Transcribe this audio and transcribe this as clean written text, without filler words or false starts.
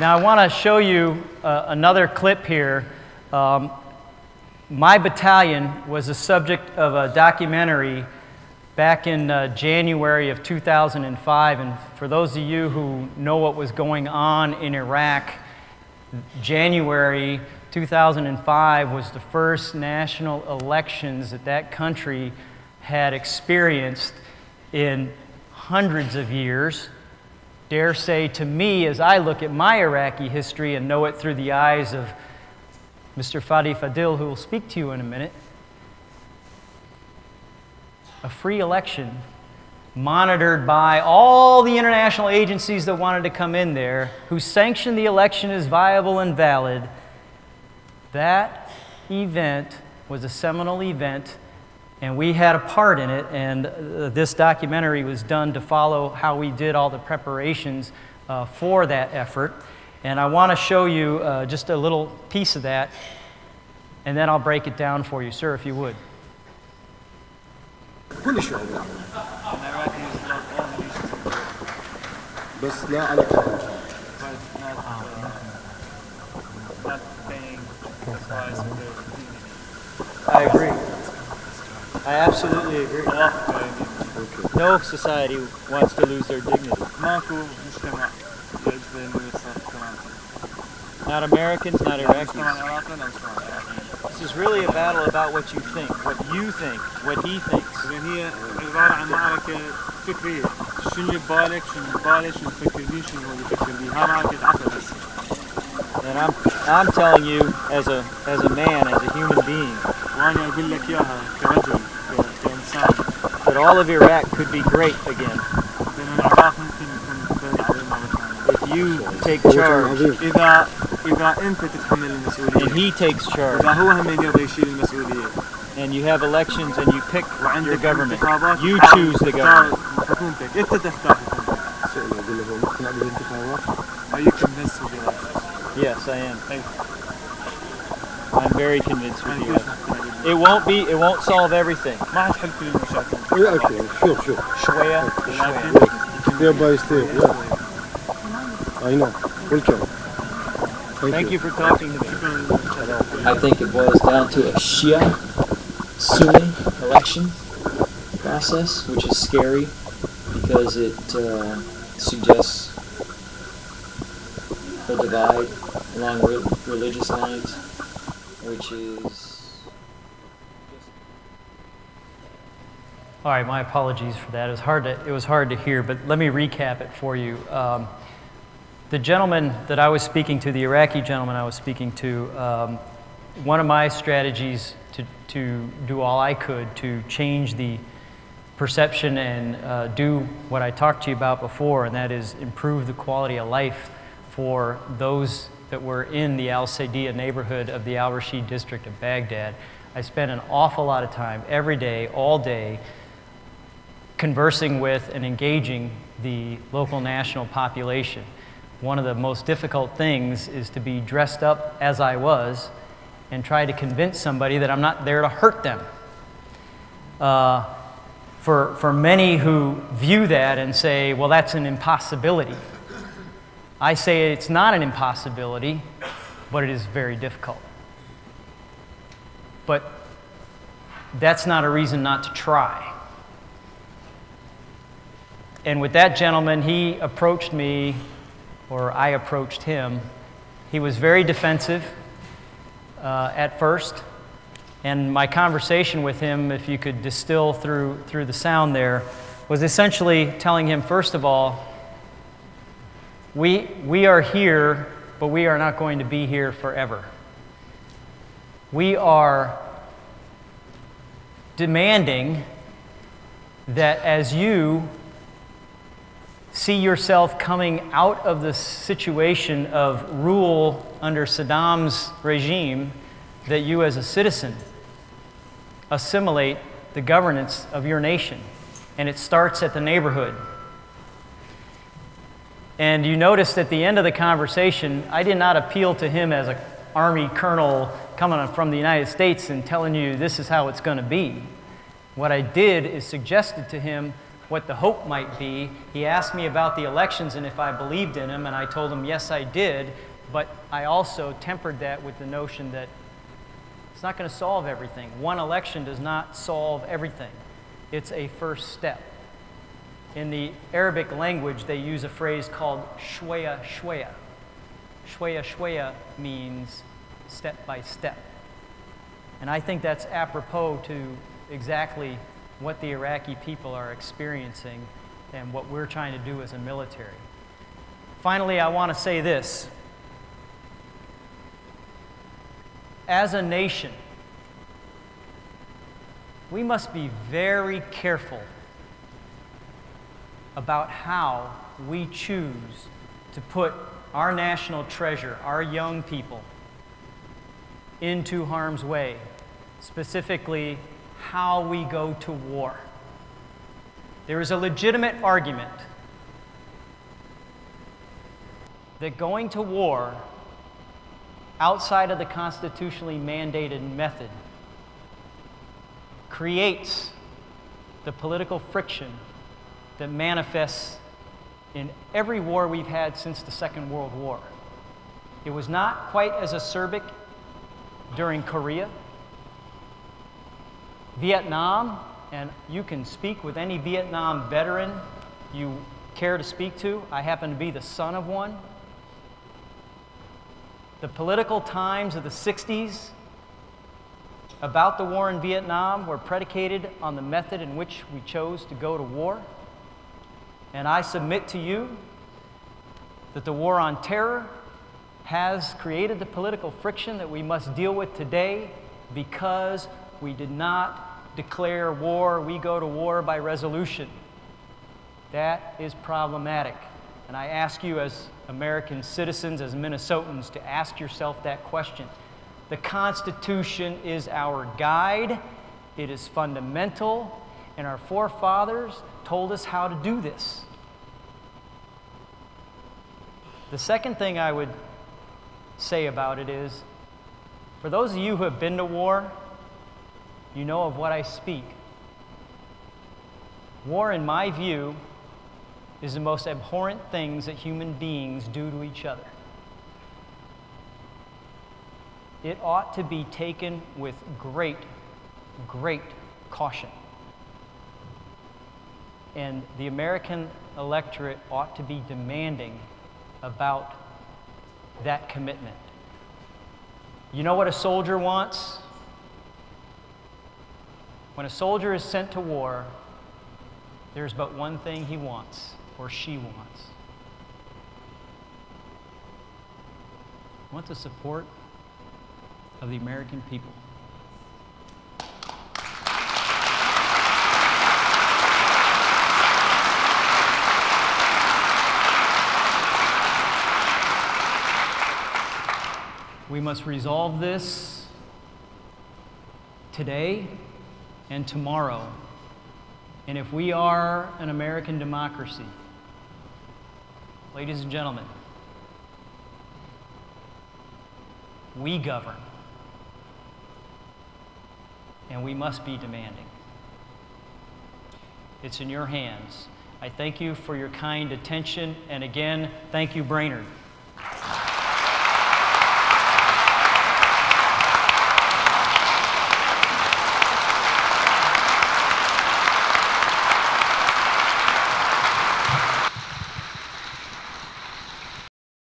Now I want to show you another clip here. My battalion was the subject of a documentary back in January of 2005, and for those of you who know what was going on in Iraq, January 2005 was the first national elections that that country had experienced in hundreds of years. Dare say to me, as I look at my Iraqi history and know it through the eyes of Mr. Fadi Fadil, who will speak to you in a minute, a free election monitored by all the international agencies that wanted to come in there, who sanctioned the election as viable and valid. That event was a seminal event, and we had a part in it, and this documentary was done to follow how we did all the preparations for that effort. And I want to show you just a little piece of that, and then I'll break it down for you. Sir, if you would. كل شعوب بس لا على كلام. I agree. I absolutely agree. No society wants to lose their dignity. Not Americans, not Iraqis. This is really a battle about what you think, what he thinks. هي عبارة عن معركة فكرية. شو اللي ببالك، شو اللي ببالك، شو بفكر فيه، شو هو اللي بفكر فيه. ها معركة عقل هسه. And I'm telling you, as a man, as a human being, وأنا أقول لك إياها كرجل كإنسان. that all of Iraq could be great again. لأن العراق ممكن يكون ثاني عظيم مرة ثانية. If you take charge. إذا أنت تتحمل المسؤولية. And he takes charge. إذا هو هم يقدر يشيل المسؤولية. And you have elections and you pick your government. You choose the government. أنت تختار Are you convinced with the elections? Yes, I am. I'm very convinced with you. It won't solve everything. ما حتحل كل المشاكل. Okay, sure. شوية. Step by step, yeah. I know. Welcome. Thank you for talking to me. I think it boils down to a Shia Sunni election process, which is scary because it suggests a divide along religious lines, which is... All right, my apologies for that. It was hard to hear, but let me recap it for you. The gentleman that I was speaking to, the Iraqi gentleman I was speaking to, one of my strategies to do all I could to change the perception and do what I talked to you about before, and that is improve the quality of life for those that were in the Al-Saidiyah neighborhood of the Al-Rashid district of Baghdad. I spent an awful lot of time every day, all day, conversing with and engaging the local national population. One of the most difficult things is to be dressed up as I was and try to convince somebody that I'm not there to hurt them. For many who view that and say, well, that's an impossibility, I say it's not an impossibility, but it is very difficult. But that's not a reason not to try. And with that gentleman, he approached me, or I approached him. He was very defensive at first, and my conversation with him, if you could distill through the sound there, was essentially telling him, first of all, we are here, but we are not going to be here forever. We are demanding that as you see yourself coming out of the situation of rule under Saddam's regime, that you as a citizen assimilate the governance of your nation. And it starts at the neighborhood. And you noticed at the end of the conversation, I did not appeal to him as an Army colonel coming from the United States and telling you this is how it's going to be. What I did is suggested to him what the hope might be. He asked me about the elections and if I believed in them, and I told him yes, I did, but I also tempered that with the notion that it's not going to solve everything. One election does not solve everything. It's a first step. In the Arabic language, they use a phrase called shwaya shwaya. Shwaya shwaya means step by step. And I think that's apropos to exactly what the Iraqi people are experiencing and what we're trying to do as a military. Finally, I want to say this. As a nation, we must be very careful about how we choose to put our national treasure, our young people, into harm's way, specifically how we go to war. There is a legitimate argument that going to war outside of the constitutionally mandated method creates the political friction that manifests in every war we've had since the Second World War. It was not quite as acerbic during Korea, Vietnam, and you can speak with any Vietnam veteran you care to speak to. I happen to be the son of one. The political times of the 60s about the war in Vietnam were predicated on the method in which we chose to go to war. And I submit to you that the war on terror has created the political friction that we must deal with today because we did not declare war. We go to war by resolution. That is problematic. And I ask you as American citizens, as Minnesotans, to ask yourself that question. The Constitution is our guide. It is fundamental, and our forefathers told us how to do this. The second thing I would say about it is, for those of you who have been to war, you know of what I speak. War, in my view, is the most abhorrent things that human beings do to each other. It ought to be taken with great, great caution. And the American electorate ought to be demanding about that commitment. You know what a soldier wants? When a soldier is sent to war, there's but one thing he wants, or she wants. I want the support of the American people. We must resolve this today and tomorrow. And if we are an American democracy, ladies and gentlemen, we govern, and we must be demanding. It's in your hands. I thank you for your kind attention, and again, thank you, Brainerd.